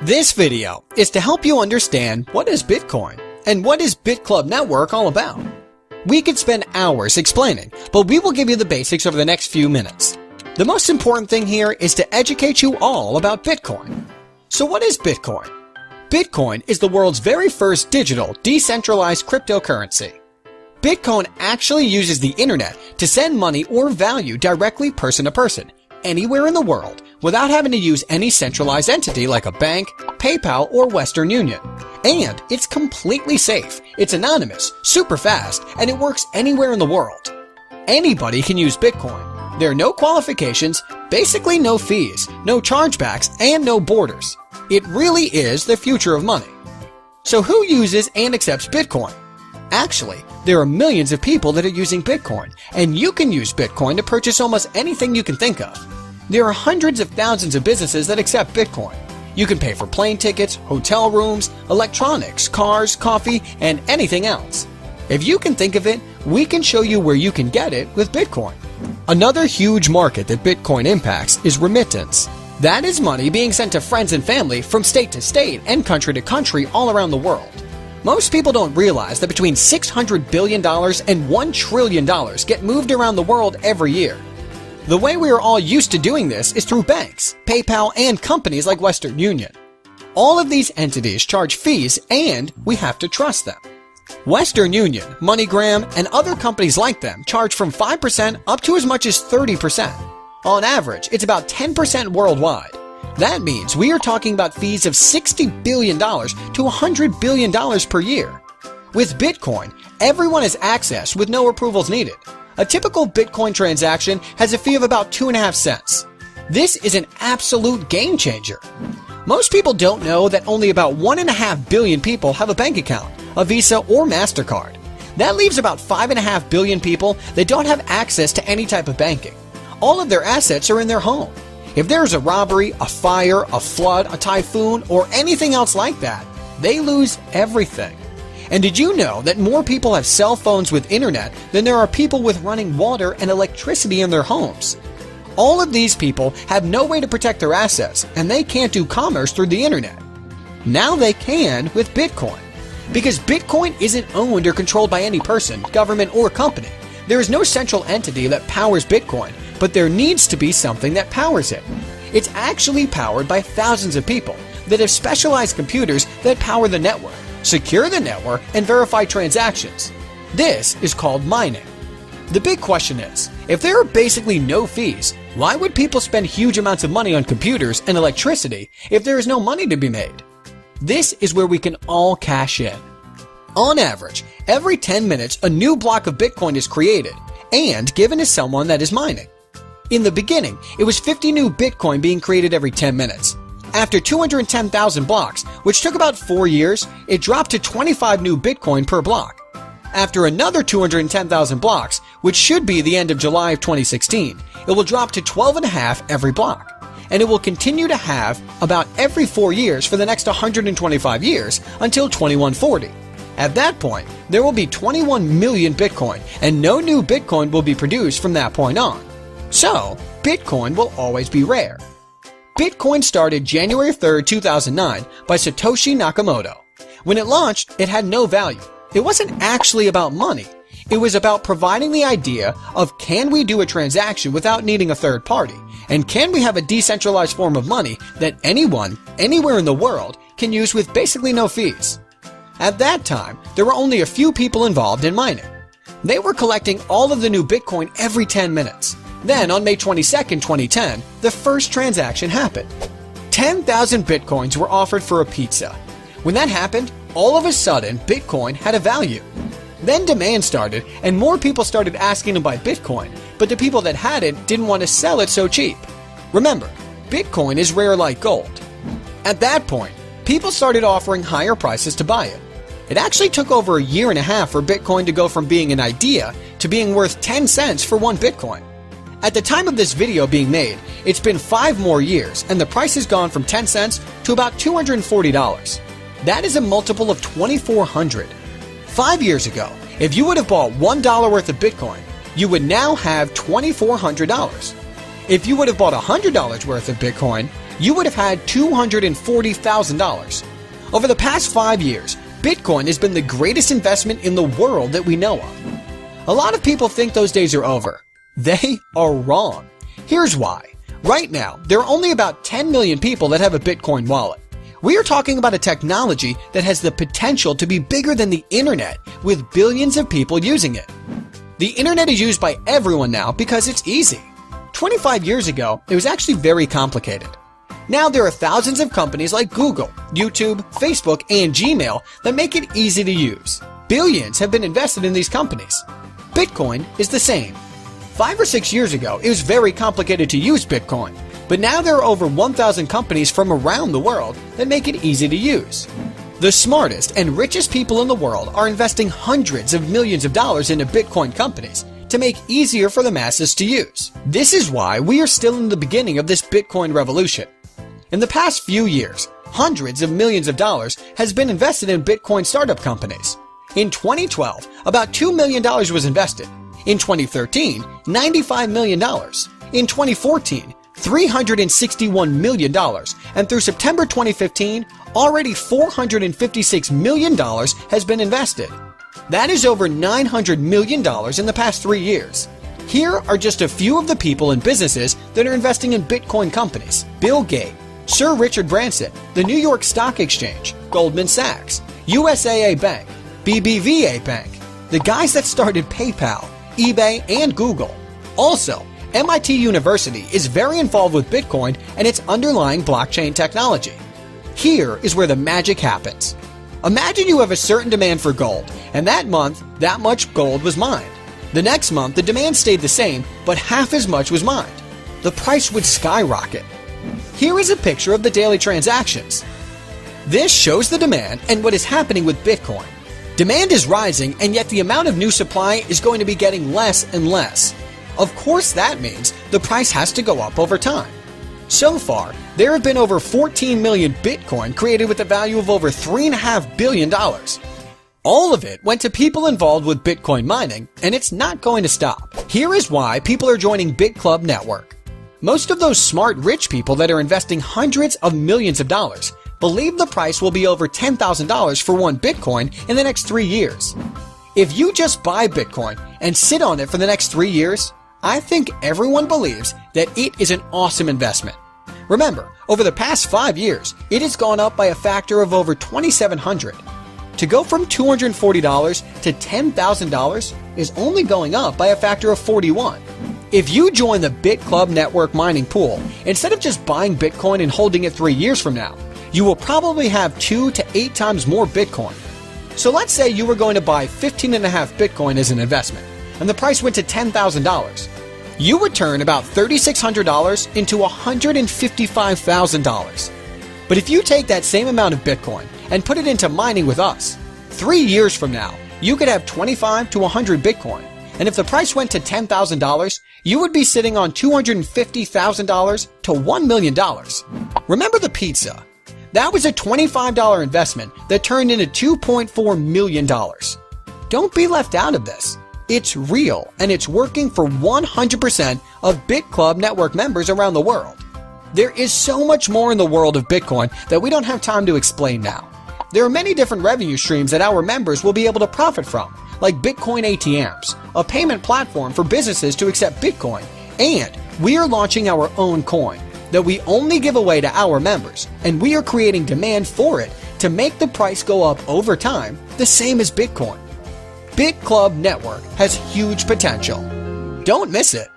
This video is to help you understand what is Bitcoin and what is BitClub network all about. We could spend hours explaining, but we will give you the basics over the next few minutes. The most important thing here is to educate you all about Bitcoin. So what is Bitcoin? Bitcoin is the world's very first digital, decentralized cryptocurrency. Bitcoin actually uses the internet to send money or value directly person to person, anywhere in the world, without having to use any centralized entity like a bank, PayPal, or Western Union. And it's completely safe, it's anonymous, super fast, and it works anywhere in the world. Anybody can use Bitcoin. There are no qualifications, basically no fees, no chargebacks, and no borders. It really is the future of money. So who uses and accepts Bitcoin? Actually, there are millions of people that are using Bitcoin, and you can use Bitcoin to purchase almost anything you can think of. There are hundreds of thousands of businesses that accept Bitcoin. You can pay for plane tickets, hotel rooms, electronics, cars, coffee, and anything else. If you can think of it, we can show you where you can get it with Bitcoin. Another huge market that Bitcoin impacts is remittance. That is money being sent to friends and family from state to state and country to country all around the world. Most people don't realize that between $600 billion and $1 trillion get moved around the world every year. The way we are all used to doing this is through banks, PayPal, and companies like Western Union. All of these entities charge fees and we have to trust them. Western Union, MoneyGram, and other companies like them charge from 5% up to as much as 30%. On average, it's about 10% worldwide. That means we are talking about fees of $60 billion to $100 billion per year. With Bitcoin, everyone has access with no approvals needed. A typical Bitcoin transaction has a fee of about 2.5 cents. This is an absolute game changer. Most people don't know that only about 1.5 billion people have a bank account, a Visa or MasterCard. That leaves about 5.5 billion people that don't have access to any type of banking. All of their assets are in their home. If there is a robbery, a fire, a flood, a typhoon, or anything else like that, they lose everything. And did you know that more people have cell phones with internet than there are people with running water and electricity in their homes? All of these people have no way to protect their assets, and they can't do commerce through the internet. Now they can with Bitcoin. Because Bitcoin isn't owned or controlled by any person, government, or company. There is no central entity that powers Bitcoin, but there needs to be something that powers it. It's actually powered by thousands of people that have specialized computers that power the network, secure the network, and verify transactions. This is called mining. The big question is, if there are basically no fees, why would people spend huge amounts of money on computers and electricity if there is no money to be made? This is where we can all cash in. On average, every 10 minutes a new block of Bitcoin is created and given to someone that is mining. In the beginning, it was 50 new Bitcoin being created every 10 minutes. After 210,000 blocks, which took about 4 years, it dropped to 25 new Bitcoin per block. After another 210,000 blocks, which should be the end of July of 2016, it will drop to 12.5 every block. And it will continue to have about every 4 years for the next 125 years until 2140. At that point, there will be 21 million Bitcoin, and no new Bitcoin will be produced from that point on. So, Bitcoin will always be rare. Bitcoin started January 3, 2009 by Satoshi Nakamoto. When it launched, it had no value. It wasn't actually about money. It was about providing the idea of can we do a transaction without needing a third party? And can we have a decentralized form of money that anyone, anywhere in the world, can use with basically no fees? At that time, there were only a few people involved in mining. They were collecting all of the new Bitcoin every 10 minutes. Then, on May 22, 2010, the first transaction happened. 10,000 Bitcoins were offered for a pizza. When that happened, all of a sudden, Bitcoin had a value. Then demand started, and more people started asking to buy Bitcoin, but the people that had it didn't want to sell it so cheap. Remember, Bitcoin is rare like gold. At that point, people started offering higher prices to buy it. It actually took over a year and a half for Bitcoin to go from being an idea to being worth 10 cents for one Bitcoin. At the time of this video being made, it's been 5 more years and the price has gone from 10 cents to about $240. That is a multiple of 2,400. 5 years ago, if you would have bought $1 worth of Bitcoin, you would now have $2,400. If you would have bought $100 worth of Bitcoin, you would have had $240,000. Over the past 5 years, Bitcoin has been the greatest investment in the world that we know of. A lot of people think those days are over. They are wrong. Here's why. Right now, there are only about 10 million people that have a Bitcoin wallet. We are talking about a technology that has the potential to be bigger than the internet, with billions of people using it. The internet is used by everyone now because it's easy. 25 years ago, it was actually very complicated. Now there are thousands of companies like Google, YouTube, Facebook, and Gmail that make it easy to use. Billions have been invested in these companies. Bitcoin is the same. 5 or 6 years ago, it was very complicated to use Bitcoin, but now there are over 1,000 companies from around the world that make it easy to use. The smartest and richest people in the world are investing hundreds of millions of dollars into Bitcoin companies to make easier for the masses to use. This is why we are still in the beginning of this Bitcoin revolution. In the past few years, hundreds of millions of dollars has been invested in Bitcoin startup companies. In 2012, about $2 million was invested. In 2013, $95 million. In 2014, $361 million. And through September 2015, already $456 million has been invested. That is over $900 million in the past 3 years. Here are just a few of the people and businesses that are investing in Bitcoin companies. Bill Gates, Sir Richard Branson, the New York Stock Exchange, Goldman Sachs, USAA Bank, BBVA Bank, the guys that started PayPal, eBay, and Google. Also, MIT University is very involved with Bitcoin and its underlying blockchain technology. Here is where the magic happens. Imagine you have a certain demand for gold, and that month, that much gold was mined. The next month, the demand stayed the same, but half as much was mined. The price would skyrocket. Here is a picture of the daily transactions. This shows the demand and what is happening with Bitcoin. Demand is rising, and yet the amount of new supply is going to be getting less and less. Of course, that means the price has to go up over time. So far, there have been over 14 million Bitcoin created with a value of over $3.5 billion. All of it went to people involved with Bitcoin mining, and it's not going to stop. Here is why people are joining BitClub network. Most of those smart rich people that are investing hundreds of millions of dollars believe the price will be over $10,000 for one Bitcoin in the next 3 years. If you just buy Bitcoin and sit on it for the next 3 years, I think everyone believes that it is an awesome investment. Remember, over the past 5 years, it has gone up by a factor of over 2,700. To go from $240 to $10,000 is only going up by a factor of 41. If you join the BitClub network mining pool, instead of just buying Bitcoin and holding it 3 years from now, you will probably have 2 to 8 times more Bitcoin. So let's say you were going to buy 15.5 Bitcoin as an investment, and the price went to $10,000. You would turn about $3,600 into $155,000. But if you take that same amount of Bitcoin and put it into mining with us, 3 years from now, you could have 25 to 100 Bitcoin. And if the price went to $10,000, you would be sitting on $250,000 to $1 million. Remember the pizza? That was a $25 investment that turned into $2.4 million. Don't be left out of this. It's real, and it's working for 100% of BitClub network members around the world. There is so much more in the world of Bitcoin that we don't have time to explain now. There are many different revenue streams that our members will be able to profit from, like Bitcoin ATMs, a payment platform for businesses to accept Bitcoin, and we are launching our own coin that we only give away to our members, and we are creating demand for it to make the price go up over time, the same as Bitcoin. BitClub Network has huge potential. Don't miss it.